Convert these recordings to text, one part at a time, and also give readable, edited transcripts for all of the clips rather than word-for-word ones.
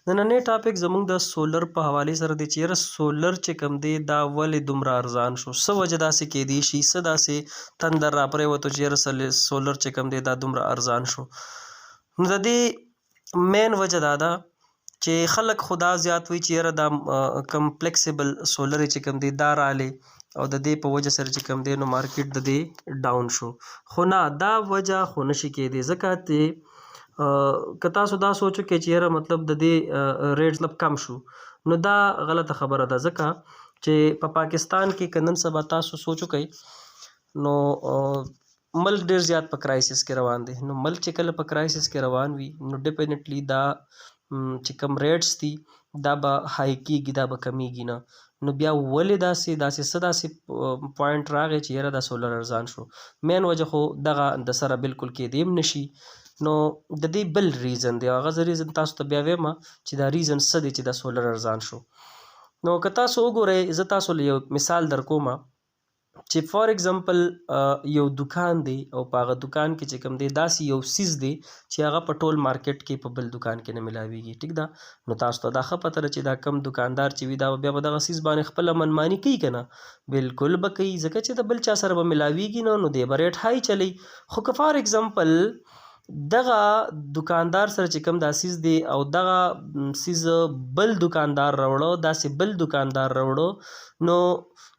نننی ټاپک زموږ د سولر په حوالې سره دی چې یاره سولر چې کوم دی دا ولې دومره ارزان شو، څه وجه داسې کیدی شي، څه داسې تندر راپرېوتو چې یاره سولر چې کوم دی دا دومره ارزان شو. نو د دې مین وجه دا ده چې خلک خو دا زیات وایي چې یاره دا کم فلیکسیبل سولر چې کوم دی دا راغلی او د دې په وجه سره چې کوم دی نو مارکیټ د دې ډاون شو. خو نه دا وجه خو نشي کیدی ځکه چې که تاسو دا سوچو کې چې یاره مطلب د دې ریټ مطلب کم شو نو دا غلطه خبره ده ځکه چې په پاکستان کې که نن سبا تاسو سوچو کوئ نو ملک ډیر زیات په کرایسس کې روان دی. نو ملک چې کله په کرایسس کې روان وي نو ډیفینټلی دا چې کوم ریټس دي دا به های کیږي، دا به کمیږي نه. نو بیا ولې داسې څه داسې پوینټ راغی چې یاره دا سولر ارزان شو؟ مین وجه خو دغه د سره بالکل کیدی هم نشي. نو د دې بل ریزن دی، هغه ریزن تاسو ته بیا وایم چې دا ریزن څه دی چې دا سولر ارزان شو. نو که تاسو وګورئ زه تاسو له یو مثال در کوم چې فار ایگزامپل یو دکان دی او په هغه دکان کې چې کوم دی داسې یو سیز دی چې هغه په ټول مارکیټ کې په بل دکان کې نه ملاویږي. ټیک ده، نو تاسو ته دا ښه پته ده چې دا کم دکاندار چې وي دا بیا به دغه سیز باندې خپله منماني کوي که نه؟ بالکل به کوي ځکه چې د بل چا سره به ملاویږي نو دی به ریټ های چلی. خو که فار ایگزامپل دغه دکاندار سره چې کوم دا سیز دی او دغه سیز بل دکاندار راوړو، داسې بل دکاندار راوړو، نو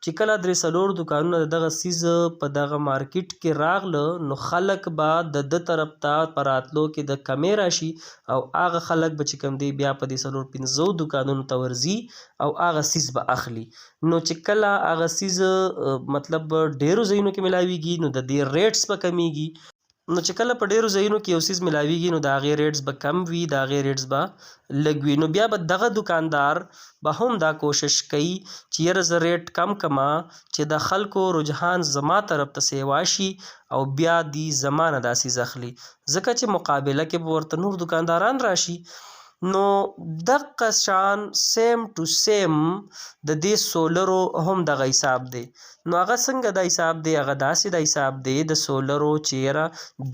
چې کله درې څلور دکانونه دغه سیز په دغه مارکیټ کې راغله نو خلک به د ده طرف ته په راتلو کې د کمې راشي او هغه خلک به چې کوم دی بیا په دې څلور پنځو دکانونو ته ورځي او هغه سیز به اخلي. نو چې کله هغه سیز مطلب ډیرو ځایونو کې ملاویږي نو د دې ریټس به کمیږي. نو چې کله په ډیرو ځایونو کې یو سیز ملاویږي نو د هغې ریټس به کم وي، د هغې ریټس به لږ وي. نو بیا به دغه دکاندار به هم دا کوشش کوي چې یاره زه ریټ کم کما چې د خلکو رجحان زما طرف ته سیوا شي او بیا دی زما نه دا سیز اخلي ځکه چې مقابله کې به ورته نور دکانداران راشي. نو دغه شان سیم ټو سیم د دې سولرو هم دغه حساب دی. نو هغه څنګه د حساب دی؟ هغه داسې د حساب دی د سولرو چې یاره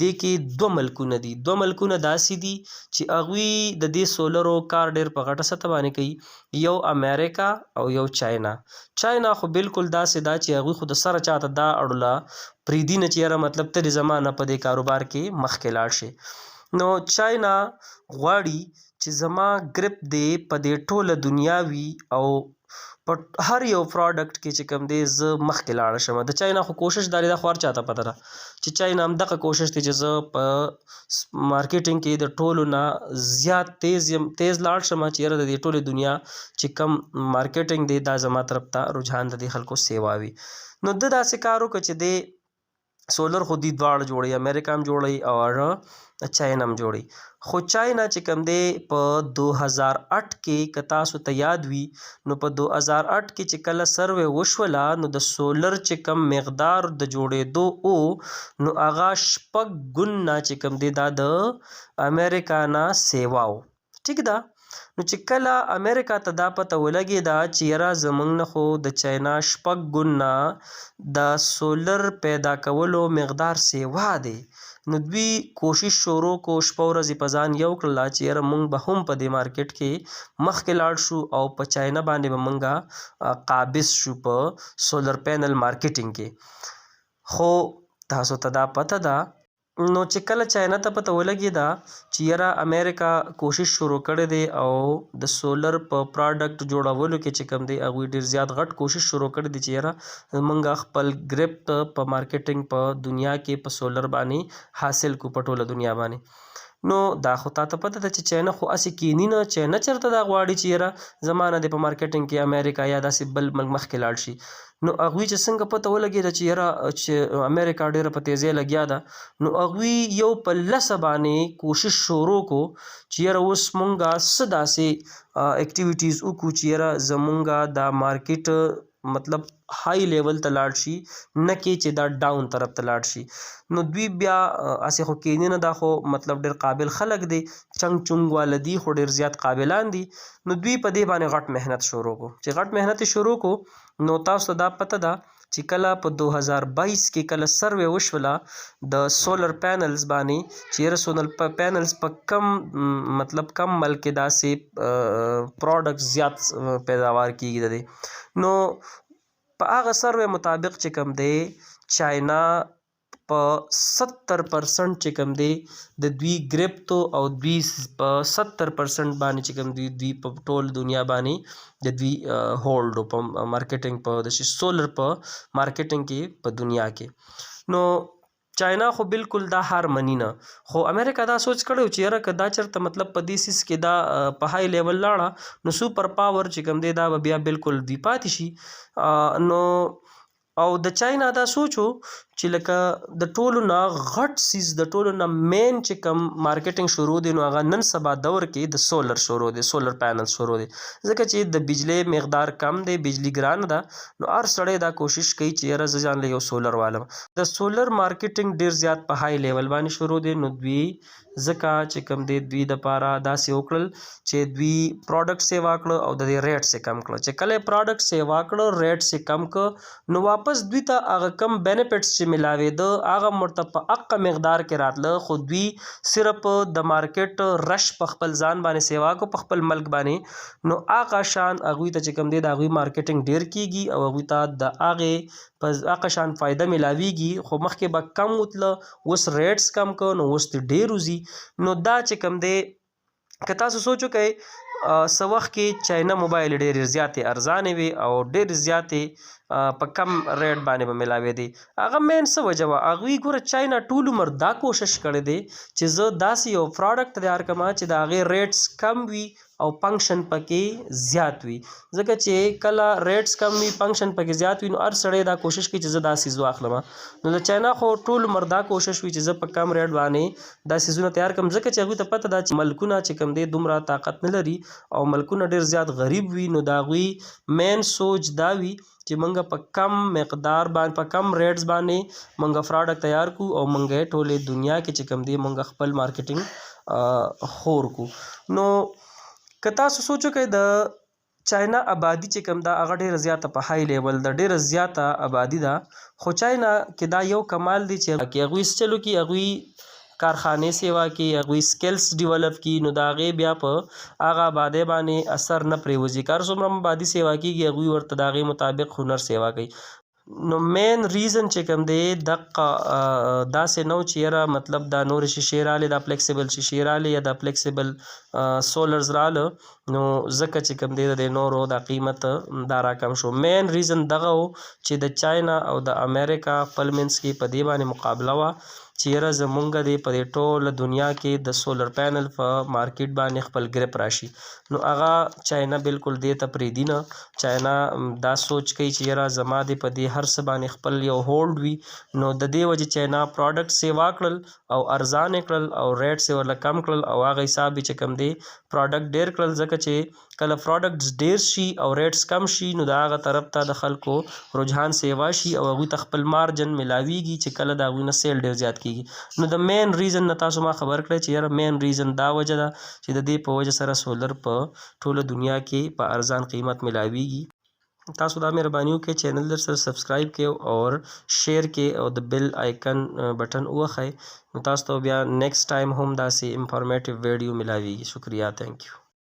دې کې دوه ملکونه دي. دوه ملکونه داسې دي چې هغوی د دې سولرو کار ډیر په غټه سطح باندې کوي، یو امریکا او یو چاینا. چاینا خو بالکل داسې دا چې هغوی خو د سره چاته دا اړوله پریدي نه چې یاره مطلب ته دې زما نه په دې کاروبار کې مخکې لاړ شي. نو چاینا غواړي چې زما ګریپ دی په دې ټوله دنیا وي او په هر یو پروډکټ کې چې کوم دی زه مخکې لاړه شم. د چاینا خو کوشش دا ده، خو هر چاته پته ده چې چاینا همدغه کوشش دی چې زه په مارکیټینګ کې د ټولو نه زیات تیز لاړ شم چې یاره د دې ټولې دنیا چې کم مارکیټینګ دی دا زما طرف ته رجحان د دې خلکو سیوا وي. نو ده داسې کار وکړه چې دی سولر خو دی دواړه جوړوي، امریکا هم جوړوي او چاینا هم جوړوي. خو چاینا چې کوم دی په 2008 کې که تاسو ته یاد وي نو په 2008 کې چې کله سروې وشوله نو د سولر چې کم مقدار د جوړېدو او نو هغه 6 ګونه چې کوم دی دا د امریکا نه سیوا و. ټیک ده، نو چې کله امریکا ته دا پته ولګېده چې یاره زموږ نه خو د چاینا 6 ګونه د سولر پیدا کولو مقدار سیوا دی، نو دوی کوشش شروع کو، شپه ورځې په ځان یو کړله چې یاره موږ به هم په دې مارکیټ کې مخکې لاړ شو او په چاینا باندې به موږ قابض شو په سولر پینل مارکیټینګ کې. خو تاسو ته دا پته ده نو چې کله چاینا ته پته ولګېده چې یاره امریکا کوشش شروع کړی دی او د سولر په پراډکټ جوړولو کې چې کوم دی هغوی ډېر زیات غټ کوشش شروع کړی دی چې یاره موږ خپل ګریپ په مارکیټینګ په دنیا کې په سولر باندې حاصل کو په ټوله دنیا باندې. نو دا خو تاته پته ده چې چاینا خو هسې کینی نه، چاینا چېرته دا غواړي چې یاره زما نه دی په مارکیټینګ کې امریکا یا داسې بل ملک مخکې لاړ شي. نو هغوی چې څنګه پته ولګېده چې یاره چې امریکا ډېره په تیزۍ لګیا ده نو هغوی یو په لسه باندې کوشش شروع کو چې یاره اوس مونږه څه داسې اکټیویټیز وکړو چې یاره زمونږه دا مارکیټ مطلب های لیول ته لاړ شي نه کې چې دا ډاون طرف ته لاړ شي. نو دوی بیا هسې خو کینی نه، دا خو مطلب ډېر قابل خلک دی، چنګ چونګ واله دي خو ډېر زیات قابلان دي. نو دوی په دې باندې غټ محنت شروع کو. چې غټ محنت یې شروع کو نو تاسو ته دا پته ده چې کله په 2022 کې کله سروې وشوله د سولر پینلز باندې چې یاره سولر پینلز په کم کم ملک کې داسې پروډکټ زیات پیداوار کیږي د نو په هغه سروې مطابق چې کوم دی چاینا په 70% چې کوم دی د دوی ګریپتو او دوی په 70% باندې چې کوم دوی په ټول دنیا باندې د دوی هولډ په مارکیټینګ په د سولر په مارکیټینګ کې په دنیا کې نو چاینا خو بالکل دا هار منی نه خو امریکا دا سوچ کړو چې یاره که دا چرته په دې سیس کې دا په های لیول لاړه نو سوپر پاور چې کوم دی دا بیا بالکل دوی پاتې شي نو او د چاینا دا سوچو چې لکه د ټولو نه غټ سیز د ټولو نه مین چې کوم مارکیټینګ شروع دی نو هغه نن سبا دور کې د سولر شروع دی سولر پینل شروع دی ځکه چې د بجلی مقدار کم دی بجلی ګران ده نو هر سړی دا کوشش کوي چې یاره زه ځان له یو سولر والم د سولر مارکیټینګ ډیر زیات په های لیول باندې شروع دی نو دوی ځکه چې کوم دی دوی دپاره داسې وکړل چې دوی پروډکټس یې واکړه او د دې ریټس یې کم کړه چې کله یې پروډکټس یې واکړه ریټس یې کم کړه نو واپس دوی ته هغه کم بینیفټس چې ملاوېده هغه ورته په حقه مقدار کې راتله خو دوی صرف د مارکیټ رش په خپل ځان باندې سیوا کو په خپل ملک باندې نو هغه شان هغوی ته چې کوم دی د هغوی مارکیټینګ ډیر کیږي او هغوی ته د هغې په هغه شان فایده ملاویږي خو مخکې به کم وتله اوس ریټس کم که نو اوس دې ډیر وځي نو دا چې کوم دی که تاسو سوچ وکئ څه وخت کې چاینا موبایل ډېرې زیاتې ارزانې وي او ډېرې زیاتې په کم ریټ باندې به ملاوېدې هغه مین څه وجه وه هغوی ګوره چاینا ټول عمر دا کوشش کړی دی چې زه داسې یو پروډکټ تیار کړم چې د هغې ریټس کم وي او فنکشن پکې زیات وي ځکه چې کله ریټس کم وي فنکشن پکې زیات وي نو هر سړی دا کوشش کوي چې زه دا څیز واخلم نو د چاینا خو ټول عمر دا کوشش وي چې زه په کم ریټ باندې دا څیزونه تیار کړم ځکه چې هغوی ته پته ده چې ملکونه چې کوم دی دومره طاقت نه لري او ملکونه ډېر زیات غریب وي نو د هغوی مین سوچ دا وي چې موږ په کم مقدار باندې په کم ریټس باندې موږ پروډکټ تیار کړو او موږ یې ټولې دنیا کې چې کوم دی موږ خپل مارکیټینګ خور کړو نو که تاسو سوچ وکئ د چاینا آبادي چې کوم ده هغه ډېره زیاته په های لیول ده ډېره زیاته آبادي ده خو چاینا کې دا یو کمال دی چې هغوی څه چلو کې هغوی کارخانې سیوا کې هغوی سکلز ډیولپ کی نو د هغې بیا په هغه آبادۍ باندې اثر نه پرېوځي که هر څومره آبادي سیوا کېږي هغوی ورته د هغې مطابق هنر سیوا کوي نو مین ریزن چې کوم دی دقه داسې نه و چې یاره دا نورې شیشې رالې دا فلیکسیبل شیشې رالې یا دا فلیکسیبل سولرز راله نو ځکه چې کوم دی د نورو دا قیمت دا راکم شو مین ریزن دغه و چې د چاینا او د امریکا خپل منځ کې په دې باندې مقابله وه چې یاره زمونږ دی په دې ټوله دنیا کې د سولر پینل په مارکیټ باندې خپل ګریپ راشي نو هغه چاینا بالکل دې ته پرېږدي نه چاینا دا سوچ کوي چې یاره زما دی په دې هر څه باندې خپل یو هولډ وي نو د دې وجې چاینا پروډکټس سیوا کړل او ارزان یې کړل او ریټس یې ورله کم کړل او هغه حساب چې کوم دی پروډکټ ډېر کړل ځکه چې کله پروډکټس ډېر شي او ریټس کم شي نو د هغه طرف ته د خلکو رجحان سیوا شي او هغوی ته خپل مارجن ملاویږي چې کله د هغوی نه سیل ډېر زیات کیږي نو د مین ریزن نه تاسو ما خبر کړی چې یاره مین ریزن دا وجه ده چې د دې په وجه سره سولر په ټوله دنیا کې په ارزان قیمت ملاویږي تاسو دا مهرباني وکړئ چینل در سره سبسکرایب کړئ اور شیر کړئ او د بیل آیکن بټن ووهئ نو تاسو ته بیا نیکسټ ټایم هم داسې انفارمیټیو ویډیو ملاویږي شکریہ تھینک یو